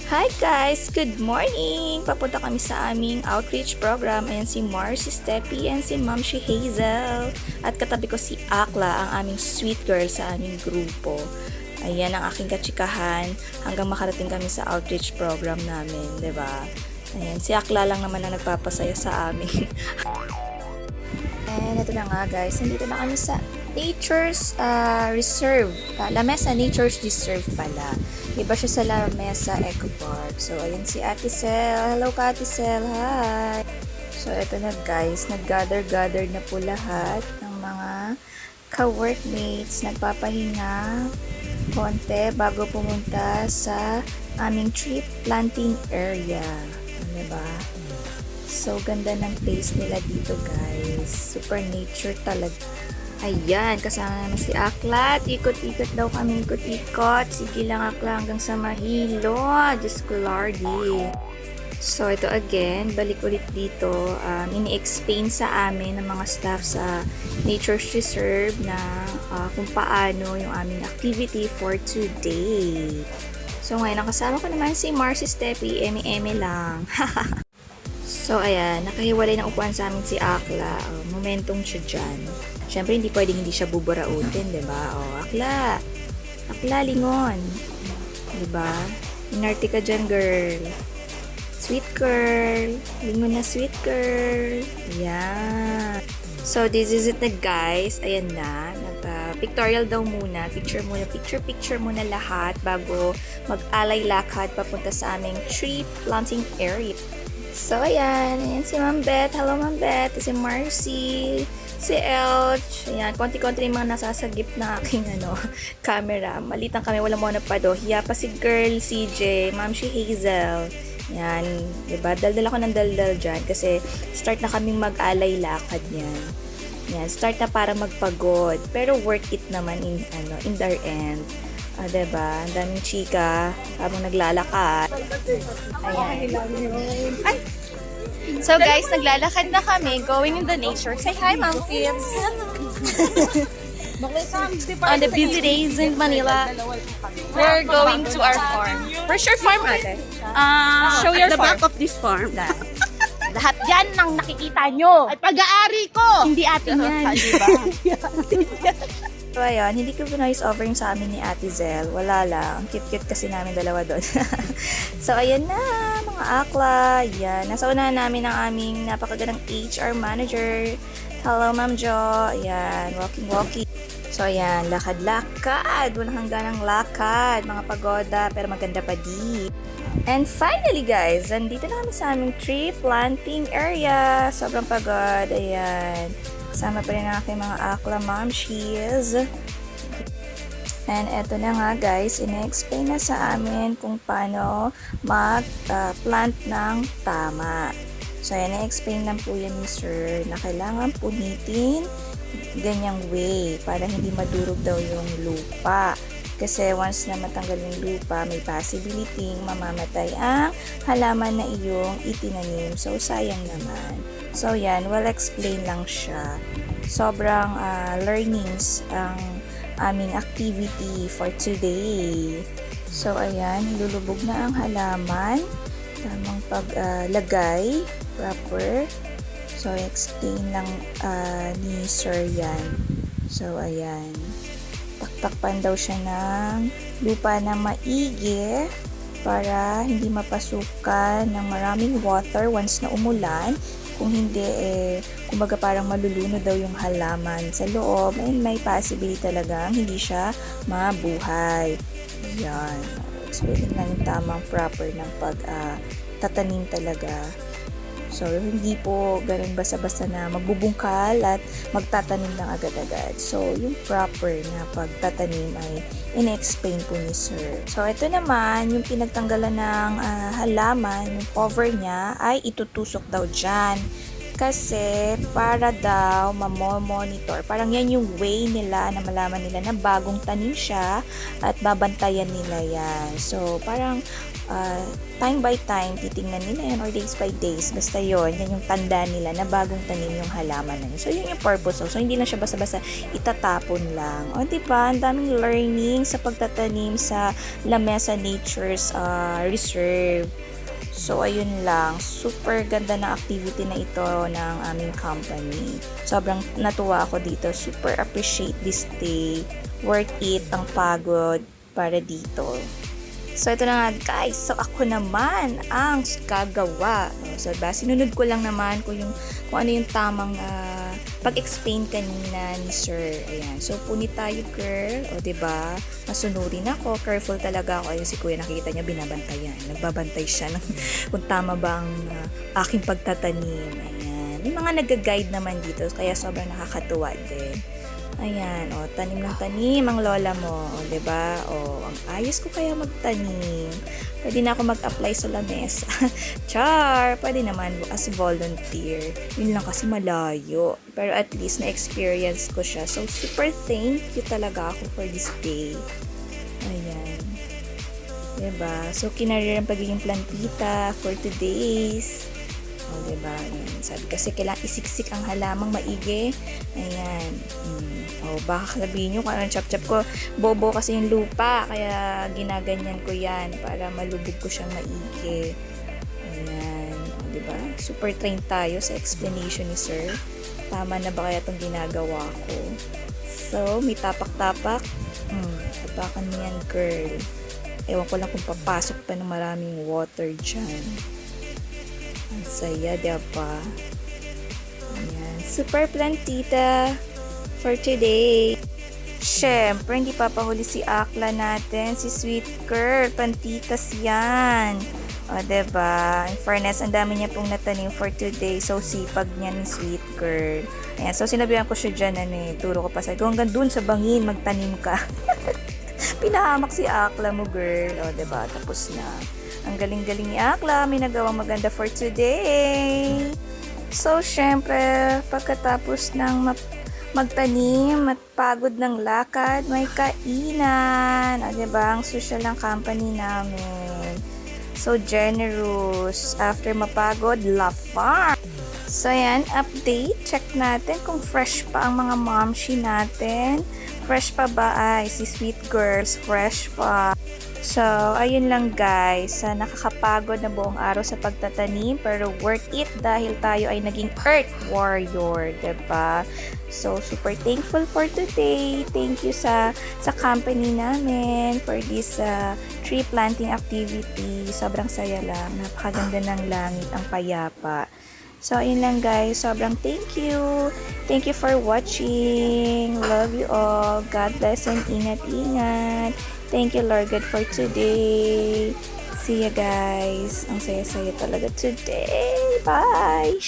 Hi guys! Good morning! Papunta kami sa aming outreach program. Ayan si Marcy Steppy and si Ma'am si Hazel. At katabi ko si Akla, ang aming sweet girl sa aming grupo. Ayan ang aking katsikahan hanggang makarating kami sa outreach program namin, 'di ba? Ayan, si Akla lang naman ang nagpapasaya sa amin. And ito na nga guys, nandito na kami sa Nature's Reserve. La Mesa Nature's Reserve pala. Iba siya sa La Mesa Eco Park. So, ayan si Ate Sel. Hello ka, Ate Sel. Hi! So, ito na guys. Nag-gather na po lahat ng mga ka-workmates. Nagpapahinga konti bago pumunta sa aming tree planting area. Diba? So, ganda ng place nila dito guys. Super nature talaga. Ayan, kasama naman si Akla. Ikot-ikot daw kami, ikot-ikot. Sige lang Akla hanggang sa mahilo. Diyos ko Lordy. So, ito again, balik ulit dito. Ini-explain sa amin ng mga staff sa Nature's Reserve na kung paano yung aming activity for today. So, ngayon, ang kasama ko naman si Marcy Steppy. Eme-eme lang. So, ayan, nakahiwalay ng upuan sa amin si Akla. Momentong siya dyan. Siyempre, hindi pwedeng hindi siya buburautin, diba? Akla! Akla, lingon! Diba? Inarte ka dyan, girl. Sweet girl! Lingon na sweet girl! Ayan. So, this is it na, guys. Ayan na. Pictorial daw muna. Picture muna lahat bago mag-alay lakad papunta sa aming tree planting area. So, ayan. Ayan si Ma'am Beth. Hello, Ma'am Beth. Si Marcy. Si Elch. Ayan. Konti-konti yung mga nasasagip na aking camera. Malitang kami. Wala mo na pa do. Hiya pa si Girl CJ. Ma'am si Hazel. Ayan. Diba? Daldal ako ng daldal dyan. Kasi start na kaming mag-alay lakad yan. Ayan. Start na para magpagod. Pero worth it naman in the end. Diba? Ang daming chika habang naglalakad. Ayan. Ay! So guys, naglalakad na kami, going in the nature. Say hi, Ma'am Phibs! On the busy days in Manila, we're going to our farm. Where's your farm, ate? Show your the farm. back of this farm. Lahat yan ng nakikita nyo. Ay, pag-aari ko! Hindi atin yan. Diba? So ayan, hindi ko pinoise over yung sa amin ni Ate Zel. Wala lang. Cute-cute kasi namin dalawa doon. So ayan na, mga akla. Ayan. Nasa unahan namin ang aming napakagandang HR manager. Hello, Ma'am Jo. Ayan, walking. So ayan, lakad-lakad. Walang hangganang lakad. Mga pagoda, pero maganda pa di. And finally guys, nandito na kami sa aming tree planting area. Sobrang pagod. Ayan. Kasama pa rin ang aking mga akla momshies. And eto na nga guys, ina-explain na sa amin kung paano mag-plant ng tama. So ayan, na-explain lang po yan ni sir na kailangan punitin ganyang way para hindi madurog daw yung lupa. Kasi once na matanggal yung lupa, may possibility mamamatay ang halaman na iyong itinanim. So sayang naman. So yan, well explain lang siya. Sobrang learnings ang aming activity for today. So ayan, nilulubog na ang halaman. Tamang paglagay, proper. So explain lang ni sir yan. So ayan, takpan daw siya ng lupa na maigi para hindi mapasukan ng maraming water once na umulan. Kung hindi, kumbaga parang malulunod daw yung halaman sa loob, and may possibility talagang hindi siya mabuhay. Ayan. Explaining lang yung tamang proper ng pagtatanim talaga. So, hindi po ganun basta-basta na magbubungkal at magtatanim lang agad-agad. So, yung proper na pagtatanim ay in-explain po ni sir. So, ito naman, yung pinagtanggalan ng halaman, yung cover niya, ay itutusok daw dyan. Kasi, para daw mamomonitor. Parang yan yung way nila na malaman nila na bagong tanim siya at babantayan nila yan. So, parang time by time, titingnan nila yan or days by days. Basta yon yan yung tanda nila na bagong tanim yung halaman na yun. So, yun yung purpose. So, hindi lang siya basta-basta itatapon lang. O, diba? Ang daming learning sa pagtatanim sa La Mesa Nature's Reserve. So, ayun lang. Super ganda na activity na ito ng aming company. Sobrang natuwa ako dito. Super appreciate this day. Worth it ang pagod para dito. So, ito na nga guys. So, ako naman ang gagawa. So, sinunod ko lang naman kung ano yung tamang pag-explain kanina ni Sir. Ayan. So, punit tayo, girl. O, diba? Masunurin ako. Careful talaga ako. Ayun, si Kuya nakikita niya, binabantayan. Nagbabantay siya ng kung tama ba ang aking pagtatanim. Ayan. May mga nag-guide naman dito. Kaya sobrang nakakatuwa din. Ayan, o, tanim ng tanim ang lola mo, o, diba? O, ang ayos ko kaya magtanim. Pwede na ako mag-apply sa lamesa. Char! Pwede naman as volunteer. Yun lang kasi malayo. Pero at least na-experience ko siya. So, super thank you talaga ako for this day. Ayan. Diba? So, kinarir ang pagiging plantita for 2 days. O, diba? Ayan. Sabi kasi kailangan isiksik ang halamang maigi. Ayan. O, baka sabihin nyo kung anong chap-chap ko. Bobo kasi yung lupa. Kaya ginaganyan ko yan para malubog ko siyang maigi. Ayan. O, diba? Super trained tayo sa explanation ni Sir. Tama na ba kaya itong ginagawa ko? So, may tapak-tapak. Tapakan mo yan, girl. Ewan ko lang kung papasok pa ng maraming water dyan. Ang saya, diba? Ayan. Super plantita for today. Syempre, hindi papahuli si Akla natin. Si Sweet Girl. Plantitas yan. O, diba? In fairness, ang dami niya pong natanim for today. So, sipag niya ni Sweet Girl. Ayan. So, sinabihan ko siya dyan, turo ko pa sa hanggang dun sa bangin, magtanim ka. Pinahamak si Akla mo, girl. O, diba? Tapos na. Ang galing-galing ni Akla. May nagawang maganda for today. So, syempre, pagkatapos ng magtanim at pagod ng lakad, may kainan. O, diba? Ang social ng company namin. So, generous. After mapagod, La Farm. So, yan. Update. Check natin kung fresh pa ang mga momshi natin. Fresh pa ba? Ay, si Sweet Girls, fresh pa. So, ayun lang guys. Nakakapagod na buong araw sa pagtatanim pero worth it dahil tayo ay naging Earth Warrior, diba? So, super thankful for today. Thank you sa company namin for this tree planting activity. Sobrang saya lang. Napakaganda ng langit, ang payapa. So, ayun lang guys. Sobrang thank you. Thank you for watching. Love you all. God bless and ingat-ingat. Thank you, Lord God, for today. See you guys. Ang saya-saya talaga today. Bye!